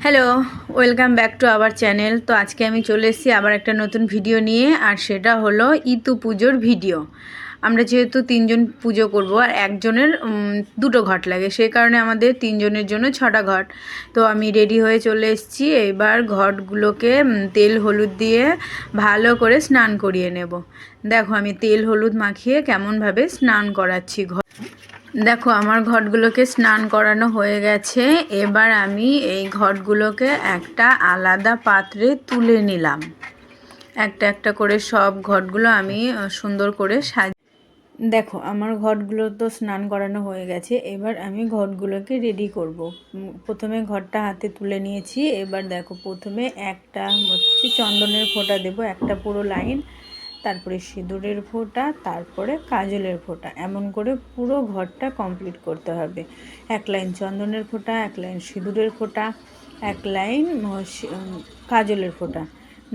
Hello, welcome back to our channel. তো আজকে আমি চলে এসেছি আবার একটা নতুন ভিডিও নিয়ে, আর সেটা হলো ইতু পুজোর ভিডিও। আমরা যেহেতু 3জন পুজো করব আর একজনের 2টো ঘট লাগে, সেই কারণে আমাদের 3জনের জন্য 6টা ঘট। তো আমি রেডি হয়ে চলে এসেছি। এবার ঘটগুলোকে তেল হলুদ দিয়ে ভালো করে স্নান করিয়ে নেব। দেখো আমি তেল হলুদ মাখিয়ে কেমনভাবে স্নান করাচ্ছি। দেখো আমার ঘটগুলোকে স্নান করানো হয়ে গেছে। এবার আমি এই ঘটগুলোকে একটা আলাদা পাত্রে তুলে নিলাম। একটা একটা করে সব ঘটগুলো আমি সুন্দর করে দেখো আমার ঘটগুলো তো স্নান করানো হয়ে গেছে। এবার আমি ঘটগুলোকে রেডি করব। প্রথমে ঘটটা হাতে তুলে নিয়েছি। এবার দেখো প্রথমে একটা হচ্ছে চন্দনের ফোঁটা দেব, একটা পুরো লাইন, তারপরে সিঁদুরের ফোঁটা, তারপরে কাজলের ফোঁটা, এমন করে পুরো ঘরটা কমপ্লিট করতে হবে। এক লাইন চন্দনের ফোঁটা, এক লাইন সিঁদুরের ফোঁটা, এক লাইন কাজলের ফোঁটা।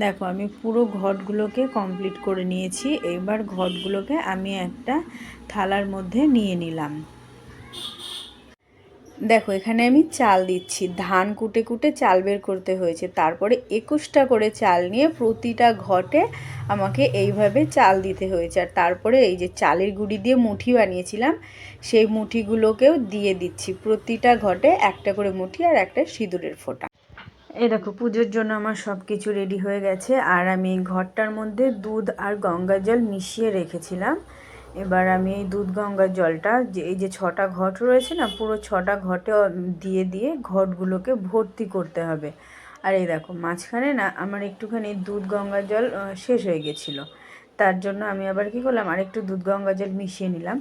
দেখো আমি পুরো ঘটগুলোকে কমপ্লিট করে নিয়েছি। এবার ঘটগুলোকে আমি একটা থালার মধ্যে নিয়ে নিলাম। দেখো এখানে আমি চাল দিচ্ছি, ধান কুটে কুটে চাল বের করতে হয়েছে। তারপরে 21টা করে চাল নিয়ে প্রতিটা ঘটে আমাকে এইভাবে চাল দিতে হয়েছে। আর তারপরে এই যে চালের গুঁড়ি দিয়ে মুঠি বানিয়েছিলাম, সেই মুঠিগুলোকেও দিয়ে দিচ্ছি। প্রতিটা ঘটে একটা করে মুঠি আর একটা সিঁদুরের ফোঁটা। এই দেখো পুজোর জন্য আমার সব কিছু রেডি হয়ে গেছে। আর আমি ঘরটার মধ্যে দুধ আর গঙ্গা জল মিশিয়ে রেখেছিলাম। এবার আমি এই দুধ গঙ্গার জলটা এই যে 6টা ঘট রয়েছে না, পুরো 6টা ঘটে দিয়ে দিয়ে ঘটগুলোকে ভর্তি করতে হবে। আর এই দেখো মাঝখানে না আমার একটুখানি দুধ গঙ্গার জল শেষ হয়ে গেছিলো। তার জন্য আমি আবার কী করলাম, আরেকটু দুধ গঙ্গা জল মিশিয়ে নিলাম।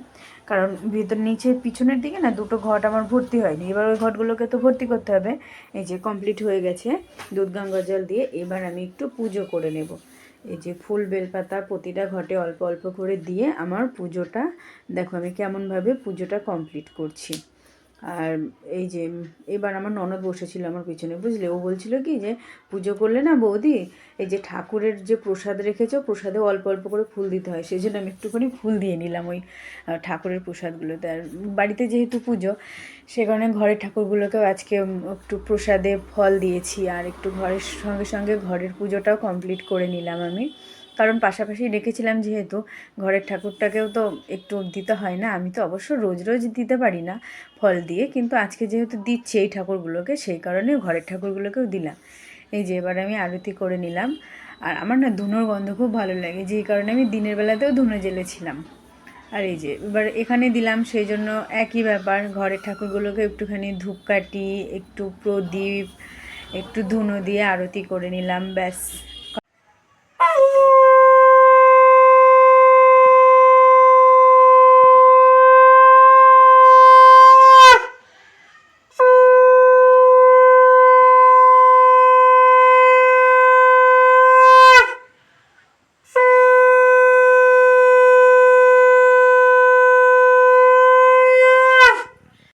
কারণ ভিতর নিচে পিছনের দিকে না 2টো ঘট আমার ভর্তি হয়নি। এবার ওই ঘটগুলোকে তো ভর্তি করতে হবে। এই যে কমপ্লিট হয়ে গেছে দুধ গঙ্গা জল দিয়ে। এবার আমি একটু পুজো করে নেব। এই যে ফুল বেলপাতা প্রতিটা ঘটে অল্প অল্প করে দিয়ে আমার পুজোটা, দেখো আমি কেমনভাবে পুজোটা কমপ্লিট করছি। আর এই যে এবার আমার ননদ বসেছিল আমার পিছনে, বুঝলে, ও বলছিল কি যে পুজো করলে না বৌদি, এই যে ঠাকুরের যে প্রসাদ রেখেছো প্রসাদে অল্প অল্প করে ফুল দিতে হয়। সেই জন্য আমি একটুখানি ফুল দিয়ে নিলাম ওই ঠাকুরের প্রসাদগুলোতে। আর বাড়িতে যেহেতু পুজো, সে কারণে ঘরের ঠাকুরগুলোকেও আজকে একটু প্রসাদে ফল দিয়েছি। আর একটু ঘরের সঙ্গে সঙ্গে ঘরের পুজোটাও কমপ্লিট করে নিলাম আমি। কারণ পাশাপাশি রেখেছিলাম যেহেতু, ঘরের ঠাকুরটাকেও তো একটু দিতে হয় না। আমি তো অবশ্য রোজ রোজ দিতে পারি না ফল দিয়ে, কিন্তু আজকে যেহেতু দিচ্ছি এই ঠাকুরগুলোকে, সেই কারণে ঘরের ঠাকুরগুলোকেও দিলাম। এই যে এবার আমি আরতি করে নিলাম। আর আমার না ধুনোর গন্ধ খুব ভালো লাগে, যেই কারণে আমি দিনের বেলাতেও ধুনো জ্বেলেছিলাম। আর এই যে এবার এখানে দিলাম, সেই জন্য একই ব্যাপার, ঘরের ঠাকুরগুলোকে একটুখানি ধূপকাঠি, একটু প্রদীপ, একটু ধুনো দিয়ে আরতি করে নিলাম, ব্যাস।